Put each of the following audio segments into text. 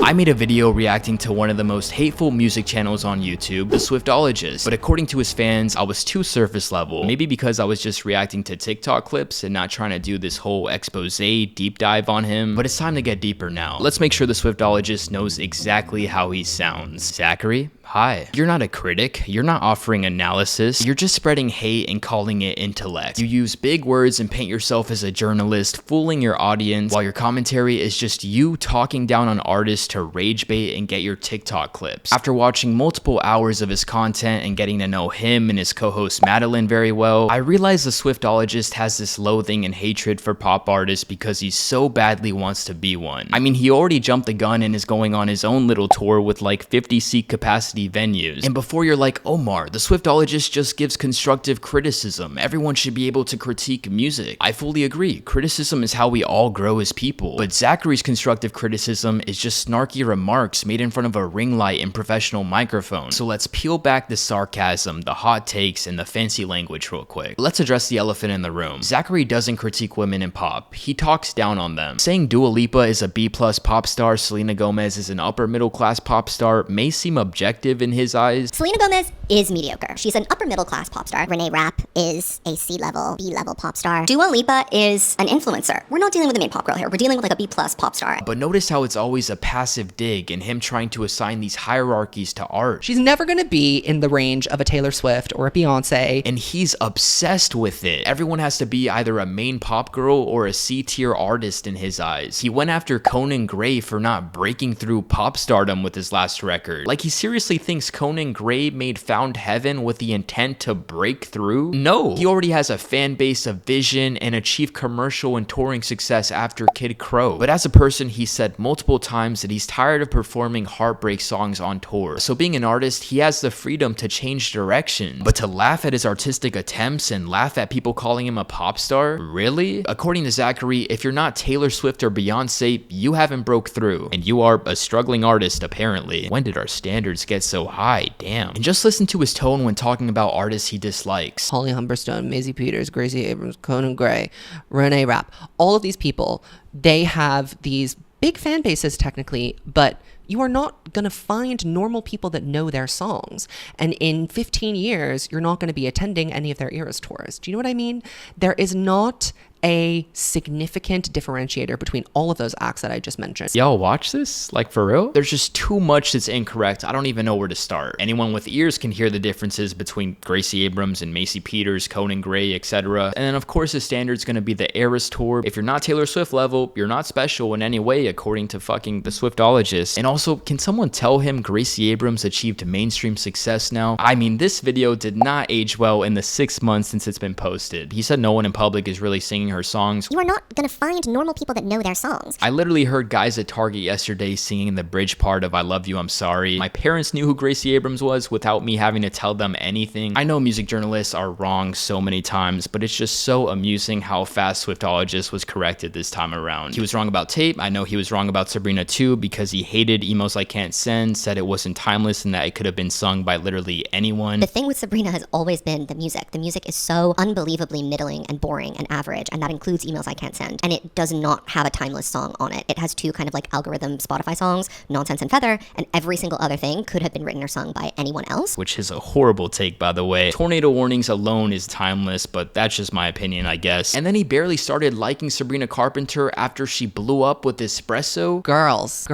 I made a video reacting to one of the most hateful music channels on YouTube, the Swiftologist, but according to his fans, I was too surface level. Maybe because I was just reacting to TikTok clips and not trying to do this whole expose deep dive on him, but it's time to get deeper now. Let's make sure the Swiftologist knows exactly how he sounds. Zachary? Hi. You're not a critic, you're not offering analysis, you're just spreading hate and calling it intellect. You use big words and paint yourself as a journalist, fooling your audience, while your commentary is just you talking down on artists to rage bait and get your TikTok clips. After watching multiple hours of his content and getting to know him and his co-host Madeline very well, I realized the Swiftologist has this loathing and hatred for pop artists because he so badly wants to be one. I mean, he already jumped the gun and is going on his own little tour with like 50-seat capacity venues. And before you're like, Omar, the Swiftologist just gives constructive criticism. Everyone should be able to critique music. I fully agree. Criticism is how we all grow as people. But Zachary's constructive criticism is just snarky remarks made in front of a ring light and professional microphone. So let's peel back the sarcasm, the hot takes, and the fancy language real quick. Let's address the elephant in the room. Zachary doesn't critique women in pop. He talks down on them. Saying Dua Lipa is a B+ pop star, Selena Gomez is an upper middle class pop star may seem objective in his eyes. Selena Gomez is mediocre. She's an upper middle class pop star. Renee Rapp is a C-level, B-level pop star. Dua Lipa is an influencer. We're not dealing with a main pop girl here. We're dealing with like a B+ pop star. But notice how it's always a passive dig and him trying to assign these hierarchies to art. She's never gonna be in the range of a Taylor Swift or a Beyonce. And he's obsessed with it. Everyone has to be either a main pop girl or a C-tier artist in his eyes. He went after Conan Gray for not breaking through pop stardom with his last record. Like, he seriously thinks Conan Gray made Found Heaven with the intent to break through? No, he already has a fan base, a vision, and achieved commercial and touring success after Kid Crow. But as a person, he said multiple times that he's tired of performing heartbreak songs on tour. So being an artist, he has the freedom to change direction. But to laugh at his artistic attempts and laugh at people calling him a pop star? Really? According to Zachary, if you're not Taylor Swift or Beyonce, you haven't broke through. And you are a struggling artist, apparently. When did our standards get so high? Damn. And just listen to his tone when talking about artists he dislikes. Holly Humberstone, Maisie Peters, Gracie Abrams, Conan Gray, Renee Rapp, all of these people, they have these big fan bases technically, but you are not going to find normal people that know their songs. And in 15 years, you're not going to be attending any of their Eras tours. Do you know what I mean? There is not a significant differentiator between all of those acts that I just mentioned. Y'all watch this? Like, for real? There's just too much that's incorrect. I don't even know where to start. Anyone with ears can hear the differences between Gracie Abrams and Maisie Peters, Conan Gray, etc. And then of course the standard's gonna be the Eras tour. If you're not Taylor Swift level, you're not special in any way according to fucking the Swiftologist. And also, can someone tell him Gracie Abrams achieved mainstream success now? I mean, this video did not age well in the 6 months since it's been posted. He said no one in public is really singing her songs. You are not gonna find normal people that know their songs. I literally heard guys at Target yesterday singing the bridge part of I Love You, I'm Sorry. My parents knew who Gracie Abrams was without me having to tell them anything. I know music journalists are wrong so many times, but it's just so amusing how fast Swiftologist was corrected this time around. He was wrong about Tate. I know he was wrong about Sabrina too, because he hated Emos I Can't Send, said it wasn't timeless and that it could have been sung by literally anyone. The thing with Sabrina has always been the music. The music is so unbelievably middling and boring and average, and that includes Emails I Can't Send. And it does not have a timeless song on it. It has two kind of like algorithm Spotify songs, Nonsense and Feather, and every single other thing could have been written or sung by anyone else. Which is a horrible take, by the way. Tornado Warnings alone is timeless, but that's just my opinion, I guess. And then he barely started liking Sabrina Carpenter after she blew up with Espresso. Girls.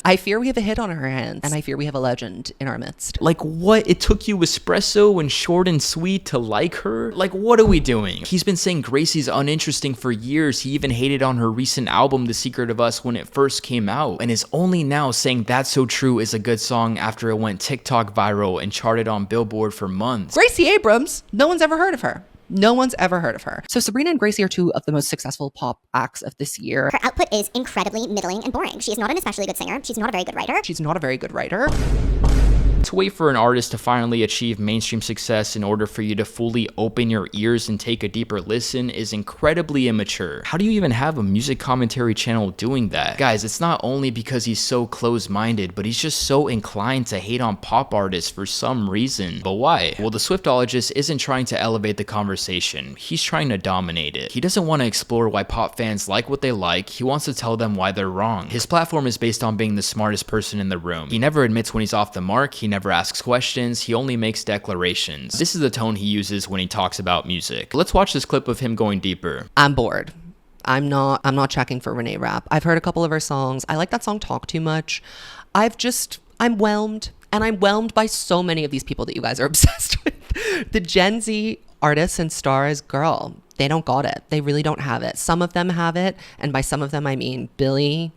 I fear we have a hit on our hands, and I fear we have a legend in our midst. Like, what? It took you Espresso and Short and Sweet to like her? Like, what are we doing? He's been saying Gracie's uninteresting for years. He even hated on her recent album, The Secret of Us, when it first came out, and is only now saying That's So True is a good song after it went TikTok viral and charted on Billboard for months. Gracie Abrams, no one's ever heard of her. No one's ever heard of her. So Sabrina and Gracie are two of the most successful pop acts of this year. Her output is incredibly middling and boring. She is not an especially good singer. She's not a very good writer. She's not a very good writer. To wait for an artist to finally achieve mainstream success in order for you to fully open your ears and take a deeper listen is incredibly immature. How do you even have a music commentary channel doing that? Guys, it's not only because he's so close-minded, but he's just so inclined to hate on pop artists for some reason. But why? Well, the Swiftologist isn't trying to elevate the conversation. He's trying to dominate it. He doesn't want to explore why pop fans like what they like. He wants to tell them why they're wrong. His platform is based on being the smartest person in the room. He never admits when he's off the mark. He never asks questions. He only makes declarations. This is the tone he uses when he talks about music. Let's watch this clip of him going deeper. I'm bored. I'm not checking for Renee Rapp. I've heard a couple of her songs. I like that song Talk Too Much. I'm whelmed. And I'm whelmed by so many of these people that you guys are obsessed with. The Gen Z artists and stars, girl, they don't got it. They really don't have it. Some of them have it. And by some of them, I mean Billie,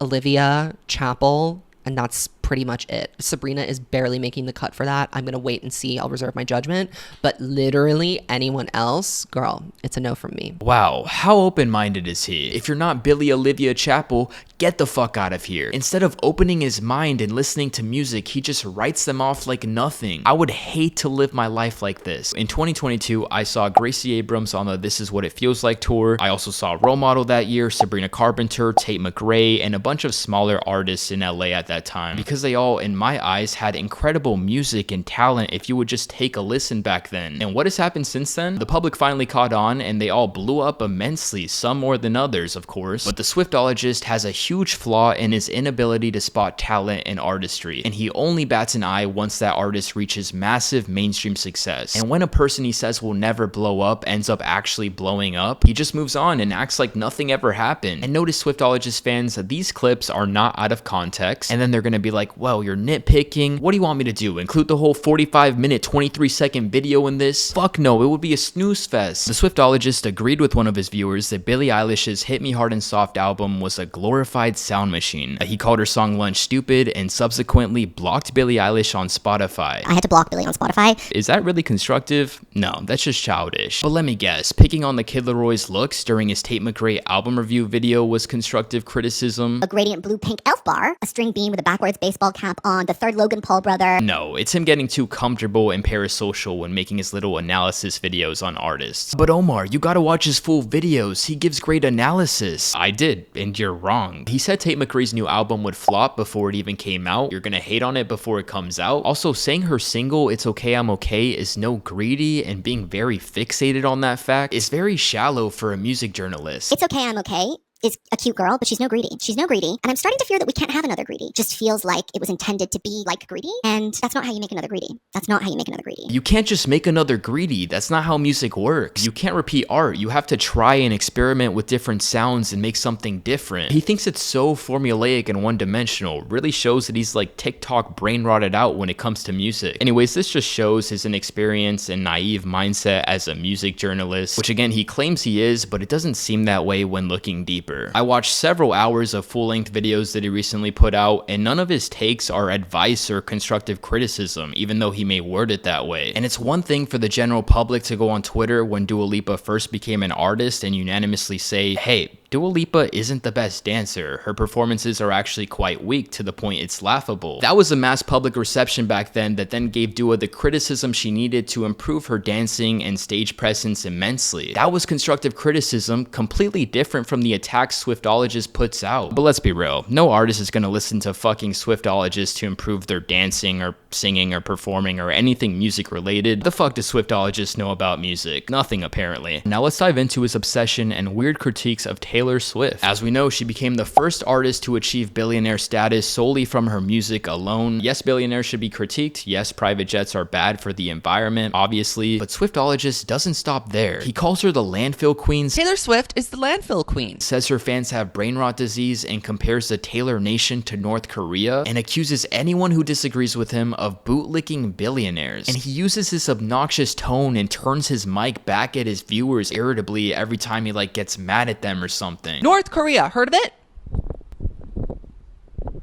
Olivia, Chapel, and that's pretty much it. Sabrina is barely making the cut for that. I'm going to wait and see. I'll reserve my judgment. But literally anyone else, girl, it's a no from me. Wow, how open-minded is he? If you're not Billie, Olivia, Chapel, get the fuck out of here. Instead of opening his mind and listening to music, he just writes them off like nothing. I would hate to live my life like this. In 2022, I saw Gracie Abrams on the This Is What It Feels Like tour. I also saw Role Model that year, Sabrina Carpenter, Tate McRae, and a bunch of smaller artists in LA at that time. Because they all, in my eyes, had incredible music and talent if you would just take a listen back then. And what has happened since then? The public finally caught on and they all blew up immensely, some more than others, of course. But the Swiftologist has a huge flaw in his inability to spot talent and artistry, and he only bats an eye once that artist reaches massive mainstream success. And when a person he says will never blow up ends up actually blowing up, he just moves on and acts like nothing ever happened. And notice, Swiftologist fans, that these clips are not out of context, and then they're gonna be like, well, you're nitpicking. What do you want me to do? Include the whole 45-minute, 23-second video in this? Fuck no, it would be a snooze fest. The Swiftologist agreed with one of his viewers that Billie Eilish's Hit Me Hard and Soft album was a glorified sound machine. He called her song Lunch stupid and subsequently blocked Billie Eilish on Spotify. I had to block Billie on Spotify. Is that really constructive? No, that's just childish. But let me guess, picking on the Kid Leroy's looks during his Tate McRae album review video was constructive criticism? A gradient blue pink elf bar, a string bean with a backwards baseball cap on, the third Logan Paul brother. No, it's him getting too comfortable and parasocial when making his little analysis videos on artists. But Omar, you gotta watch his full videos. He gives great analysis. I did, and you're wrong. He said Tate McRae's new album would flop before it even came out. You're gonna hate on it before it comes out. Also, saying her single, It's Okay I'm Okay, is no greedy, and being very fixated on that fact is very shallow for a music journalist. It's Okay I'm Okay is a cute girl, but she's no greedy. She's no greedy. And I'm starting to fear that we can't have another greedy. Just feels like it was intended to be like greedy. And that's not how you make another greedy. That's not how you make another greedy. You can't just make another greedy. That's not how music works. You can't repeat art. You have to try and experiment with different sounds and make something different. He thinks it's so formulaic and one-dimensional. Really shows that he's like TikTok brain rotted out when it comes to music. Anyways, this just shows his inexperience and naive mindset as a music journalist, which again, he claims he is, but it doesn't seem that way when looking deeper. I watched several hours of full-length videos that he recently put out, and none of his takes are advice or constructive criticism, even though he may word it that way. And it's one thing for the general public to go on Twitter when Dua Lipa first became an artist and unanimously say, hey, Dua Lipa isn't the best dancer. Her performances are actually quite weak to the point it's laughable. That was a mass public reception back then that then gave Dua the criticism she needed to improve her dancing and stage presence immensely. That was constructive criticism, completely different from the attacks Swiftologist puts out. But let's be real, no artist is gonna listen to fucking Swiftologist to improve their dancing or singing or performing or anything music related. The fuck does Swiftologist know about music? Nothing, apparently. Now let's dive into his obsession and weird critiques of Taylor Swift. As we know, she became the first artist to achieve billionaire status solely from her music alone. Yes, billionaires should be critiqued. Yes, private jets are bad for the environment, obviously. But Swiftologist doesn't stop there. He calls her the landfill queen. Taylor Swift is the landfill queen. Says her fans have brain rot disease and compares the Taylor Nation to North Korea, and accuses anyone who disagrees with him of bootlicking billionaires. And he uses this obnoxious tone and turns his mic back at his viewers irritably every time he gets mad at them or something. North Korea, heard of it?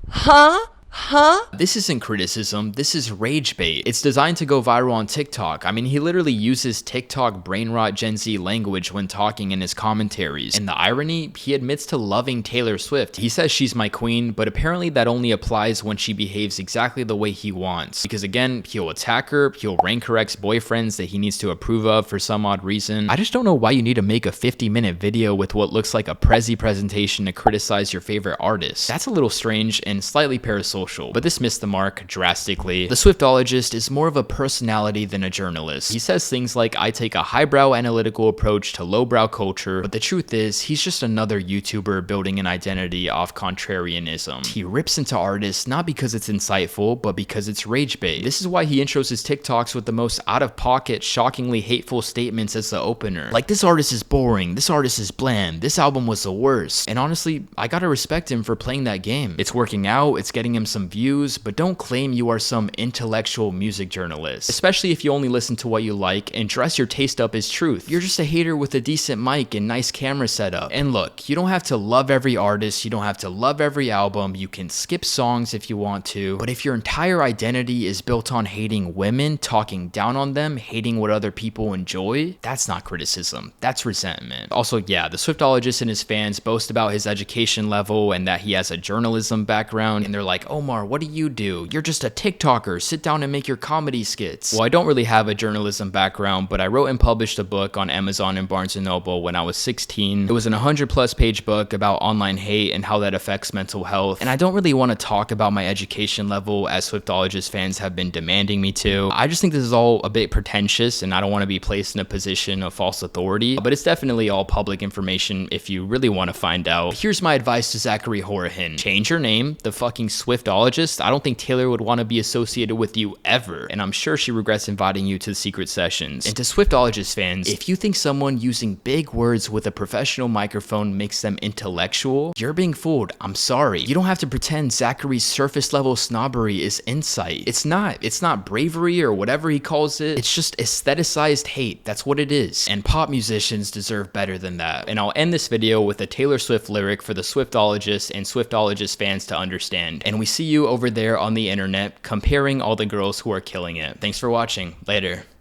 Huh? Huh? This isn't criticism, this is rage bait. It's designed to go viral on TikTok. I mean, he literally uses TikTok brain rot Gen Z language when talking in his commentaries. And the irony, he admits to loving Taylor Swift. He says she's my queen, but apparently that only applies when she behaves exactly the way he wants. Because again, he'll attack her, he'll rank her ex-boyfriends that he needs to approve of for some odd reason. I just don't know why you need to make a 50-minute video with what looks like a Prezi presentation to criticize your favorite artist. That's a little strange and slightly parasocial. But this missed the mark drastically. The Swiftologist is more of a personality than a journalist. He says things like, I take a highbrow analytical approach to lowbrow culture, but the truth is, he's just another YouTuber building an identity off contrarianism. He rips into artists not because it's insightful, but because it's rage bait. This is why he intros his TikToks with the most out-of-pocket, shockingly hateful statements as the opener. Like, this artist is boring, this artist is bland, this album was the worst. And honestly, I gotta respect him for playing that game. It's working out, it's getting him some views, but don't claim you are some intellectual music journalist, especially if you only listen to what you like and dress your taste up as truth. You're just a hater with a decent mic and nice camera setup. And look, you don't have to love every artist, you don't have to love every album, you can skip songs if you want to, but if your entire identity is built on hating women, talking down on them, hating what other people enjoy, that's not criticism, that's resentment. Also, yeah, the Swiftologist and his fans boast about his education level and that he has a journalism background, and they're like, Omar, what do? You're just a TikToker, sit down and make your comedy skits. Well, I don't really have a journalism background, but I wrote and published a book on Amazon and Barnes & Noble when I was 16. It was an 100+ page book about online hate and how that affects mental health, and I don't really want to talk about my education level as Swiftologist fans have been demanding me to. I just think this is all a bit pretentious and I don't want to be placed in a position of false authority, but it's definitely all public information if you really want to find out. Here's my advice to Zachary Horahan. Change your name, the fucking Swiftologist. I don't think Taylor would want to be associated with you ever, and I'm sure she regrets inviting you to the secret sessions. And to Swiftologist fans, if you think someone using big words with a professional microphone makes them intellectual, you're being fooled. I'm sorry. You don't have to pretend Zachary's surface level snobbery is insight. It's not bravery or whatever he calls it. It's just aestheticized hate. That's what it is. And pop musicians deserve better than that. And I'll end this video with a Taylor Swift lyric for the Swiftologist and Swiftologist fans to understand. And we see you over there on the internet comparing all the girls who are killing it. Thanks for watching. Later.